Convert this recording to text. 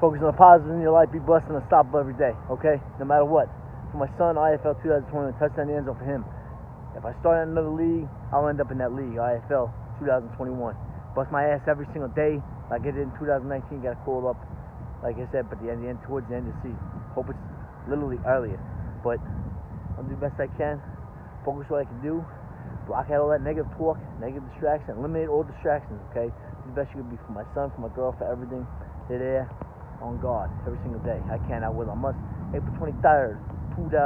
Focus on the positive in your life. Be blessed and unstoppable every day, okay? No matter what. For my son, IFL 2021, touchdown in the end zone for him. If I start in another league, I'll end up in that league, IFL 2021. Bust my ass every single day like I did in 2019. Got called up, like I said, but towards the end of the season. Hope it's literally earlier. But I'll do the best I can. Focus what I can do. Block out all that negative talk, negative distraction. Eliminate all distractions, okay? Do the best you can be for my son, for my girl, for everything. They're there on guard every single day. I can't outwill them. April 23rd, 2000.